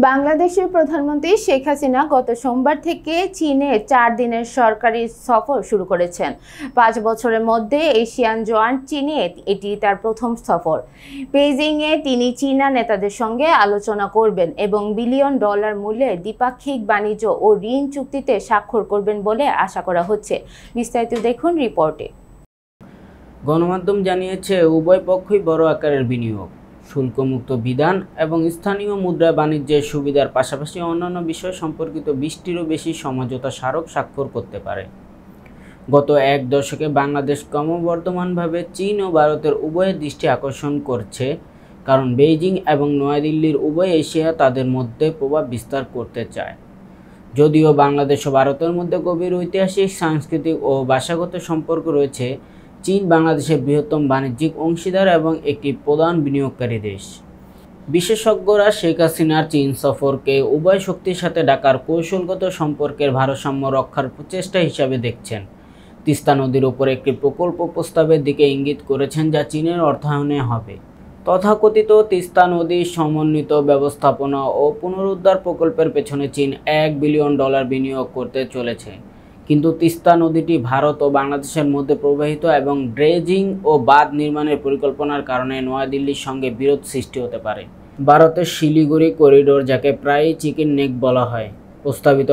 বাংলাদেশের প্রধানমন্ত্রী শেখ হাসিনা গত সোমবার থেকে চীনে 4 দিনের সরকারি সফর শুরু করেছেন। 5 বছরের মধ্যে এশিয়ান জয়েন্ট চীনে এটি তার প্রথম সফর। বেইজিংয়ে তিনি চীনা নেতাদের সঙ্গে আলোচনা করবেন এবং বিলিয়ন ডলার মূল্যের দ্বিপাক্ষিক বাণিজ্য ও ঋণ চুক্তিতে স্বাক্ষর করবেন বলে আশা করা হচ্ছে। বিস্তারিত দেখুন রিপোর্টে। গণমাধ্যম জানিয়েছে, উভয় পক্ষই বড় আকারের বিনিয়োগ, শুল্কমুক্ত বিধান এবং স্থানীয় মুদ্রা বাণিজ্যের সুবিধার পাশাপাশি অন্যান্য বিষয় সম্পর্কিত 20টিরও বেশি সমঝোতা স্মারক স্বাক্ষর করতে পারে। গত এক দশকে বাংলাদেশ ক্রমবর্ধমানভাবে চীন ও ভারতের উভয়ের দৃষ্টি আকর্ষণ করছে, কারণ বেইজিং এবং নয়াদিল্লির উভয় এশিয়া তাদের মধ্যে প্রভাব বিস্তার করতে চায়। যদিও বাংলাদেশ ও ভারতের মধ্যে গভীর ঐতিহাসিক, সাংস্কৃতিক ও ভাষাগত সম্পর্ক রয়েছে, চীন বাংলাদেশের বৃহত্তম বাণিজ্যিক অংশীদার এবং একটি প্রধান বিনিয়োগকারী দেশ। বিশেষজ্ঞরা শেখ হাসিনার চীন সফরকে উভয় শক্তির সাথে ঢাকার কৌশলগত সম্পর্কের ভারসাম্য রক্ষার প্রচেষ্টা হিসাবে দেখছেন। তিস্তা নদীর ওপর একটি প্রকল্প প্রস্তাবের দিকে ইঙ্গিত করেছেন, যা চীনের অর্থায়নে হবে। তথাকথিত তিস্তা নদীর সমন্বিত ব্যবস্থাপনা ও পুনরুদ্ধার প্রকল্পের পেছনে চীন $1 বিলিয়ন বিনিয়োগ করতে চলেছে। কিন্তু তিস্তা নদীটি ভারত ও বাংলাদেশের মধ্যে প্রবাহিত এবং ড্রেজিং ও বাঁধ নির্মাণের পরিকল্পনার কারণে নয়াদিল্লির সঙ্গে বিরোধ সৃষ্টি হতে পারে। ভারতের শিলিগুড়ি করিডোর, যাকে প্রায়ই চিকেন নেক বলা হয়, প্রস্তাবিত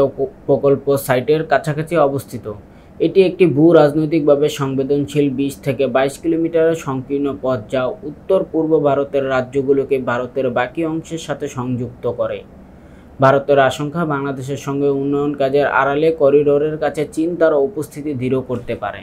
প্রকল্প সাইটের কাছাকাছি অবস্থিত। এটি একটি ভূ-রাজনৈতিকভাবে সংবেদনশীল 20 থেকে 22 কিলোমিটারের সংকীর্ণ পথ, যা উত্তর পূর্ব ভারতের রাজ্যগুলোকে ভারতের বাকি অংশের সাথে সংযুক্ত করে। ভারতের আশঙ্কা, বাংলাদেশের সঙ্গে উন্নয়ন কাজের আড়ালে করিডোরের কাছে চীন তার উপস্থিতি দৃঢ় করতে পারে।